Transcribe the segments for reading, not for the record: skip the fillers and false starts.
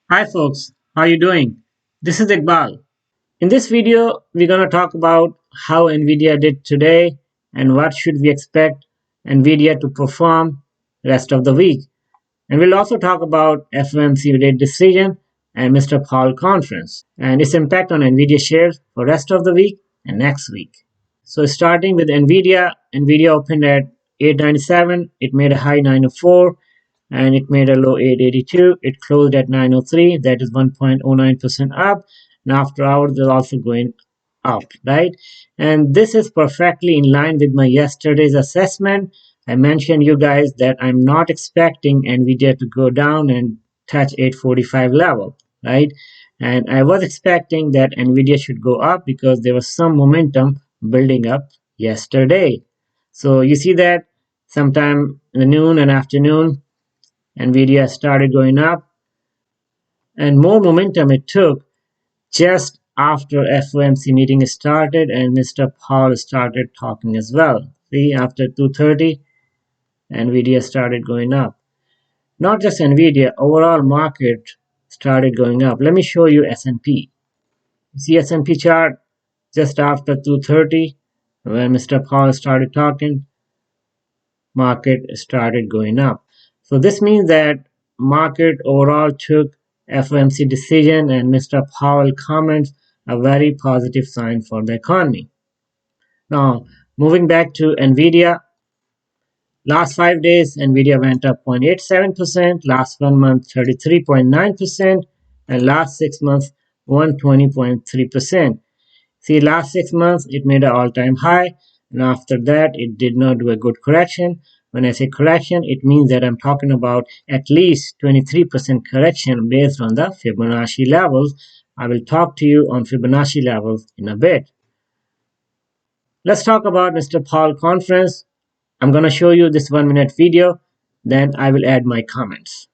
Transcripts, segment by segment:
Hi folks, how you doing? This is Iqbal. In this video, we're going to talk about how Nvidia did today and what should we expect Nvidia to perform rest of the week. And we'll also talk about FOMC rate decision and Mr. Powell conference and its impact on Nvidia shares for rest of the week and next week. So starting with Nvidia opened at 897, it made a high 904 and it made a low 882. It closed at 903, that is 1.09% up. And after hours, it's also going up, right? And this is perfectly in line with my yesterday's assessment. I mentioned you guys that I'm not expecting Nvidia to go down and touch 845 level, right? And I was expecting that Nvidia should go up because there was some momentum building up yesterday. So you see that sometime in the noon and afternoon, Nvidia started going up, and more momentum it took just after FOMC meeting started and Mr. Powell started talking as well. See, after 2:30, Nvidia started going up. Not just Nvidia, overall market started going up. Let me show you S&P. See S&P chart just after 2:30 when Mr. Powell started talking, market started going up. So this means that market overall took FOMC decision and Mr. Powell comments a very positive sign for the economy. Now, moving back to Nvidia, last 5 days Nvidia went up 0.87%, last 1 month 33.9%, and last 6 months 120.3%. See, last 6 months it made an all-time high, and after that it did not do a good correction. When I say correction, it means that I'm talking about at least 23% correction based on the Fibonacci levels. I will talk to you on Fibonacci levels in a bit. Let's talk about Mr. Powell conference. I'm going to show you this 1-minute video, then I will add my comments.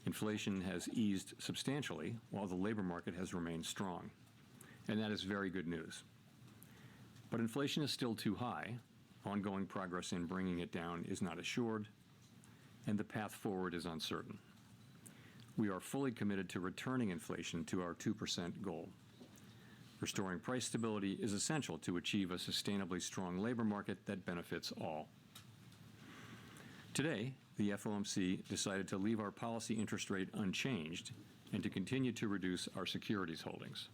Inflation has eased substantially while the labor market has remained strong, and that is very good news. But inflation is still too high, ongoing progress in bringing it down is not assured, and the path forward is uncertain. We are fully committed to returning inflation to our 2% goal. Restoring price stability is essential to achieve a sustainably strong labor market that benefits all. Today, the FOMC decided to leave our policy interest rate unchanged and to continue to reduce our securities holdings.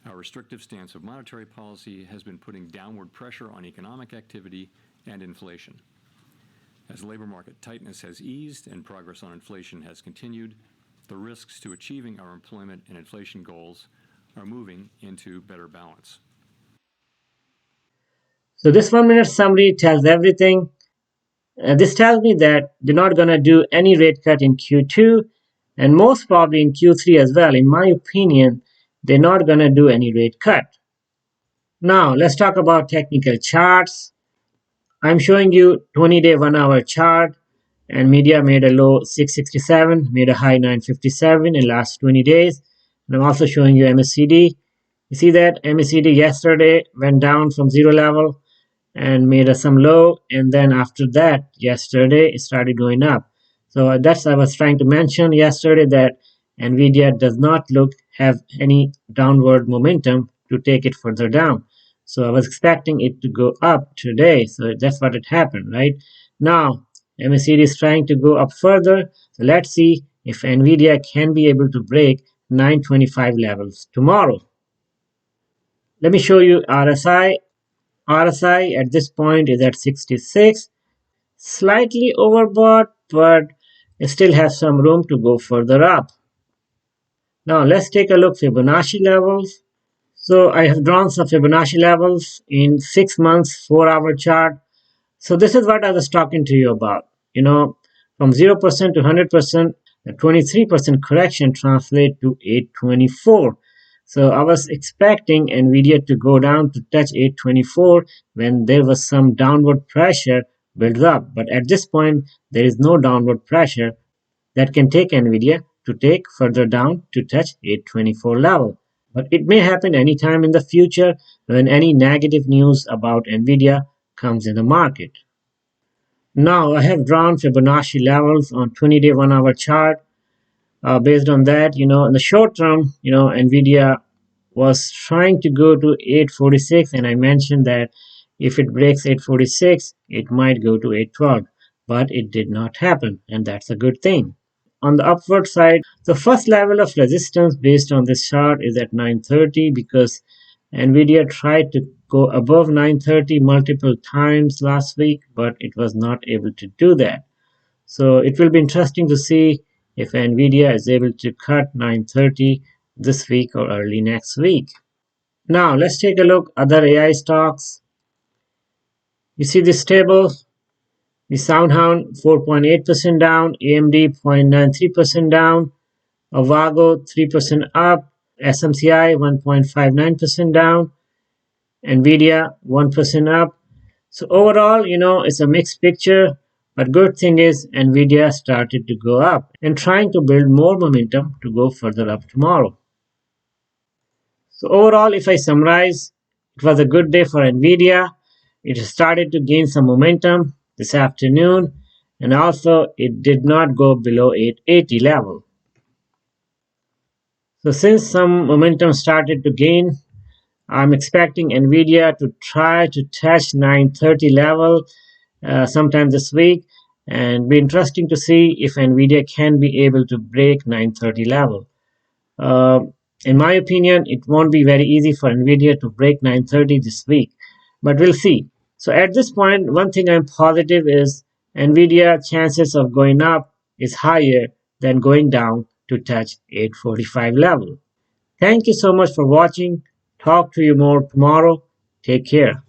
Our restrictive stance of monetary policy has been putting downward pressure on economic activity and inflation. As labor market tightness has eased and progress on inflation has continued, the risks to achieving our employment and inflation goals are moving into better balance. So this 1-minute summary tells everything. This tells me that they're not going to do any rate cut in Q2 and most probably in Q3 as well. In my opinion, they're not going to do any rate cut. Now, let's talk about technical charts. I'm showing you 20-day 1-hour chart, and media made a low 667, made a high 957 in last 20 days. And I'm also showing you MACD. You see that MACD yesterday went down from zero level and made some low, and then after that yesterday it started going up. So that's I was trying to mention yesterday, that Nvidia does not have any downward momentum to take it further down. So I was expecting it to go up today, so that's what it happened. Right now MACD is trying to go up further, so let's see if Nvidia can be able to break 925 levels tomorrow. Let me show you RSI. RSI at this point is at 66, slightly overbought, but it still has some room to go further up. Now let's take a look at Fibonacci levels. So I have drawn some Fibonacci levels in 6 months 4-hour chart. So this is what I was talking to you about. From 0% to 100%, the 23% correction translates to 824. So I was expecting Nvidia to go down to touch 824 when there was some downward pressure built up. But at this point, there is no downward pressure that can take Nvidia to take further down to touch 824 level. But it may happen anytime in the future when any negative news about Nvidia comes in the market. Now I have drawn Fibonacci levels on 20-day 1-hour chart. Based on that, in the short term, Nvidia was trying to go to 846, and I mentioned that if it breaks 846, it might go to 812, but it did not happen, and that's a good thing. On the upward side, the first level of resistance based on this chart is at 930 because Nvidia tried to go above 930 multiple times last week, but it was not able to do that. So it will be interesting to see if Nvidia is able to cut 930 this week or early next week. Now let's take a look at other AI stocks. You see this table, the SoundHound 4.8% down, AMD 0.93% down, Avago 3% up, SMCI 1.59% down, Nvidia 1% up. So overall, it's a mixed picture, but good thing is Nvidia started to go up and trying to build more momentum to go further up tomorrow. So overall, if I summarize, it was a good day for Nvidia. It started to gain some momentum this afternoon, and also it did not go below 880 level. So since some momentum started to gain, I'm expecting Nvidia to try to touch 930 level sometime this week, and be interesting to see if Nvidia can be able to break 930 level. Uh, in my opinion, it won't be very easy for Nvidia to break 930 this week, but we'll see. So at this point, one thing I'm positive is Nvidia chances of going up is higher than going down to touch 845 level. Thank you so much for watching. Talk to you more tomorrow. Take care.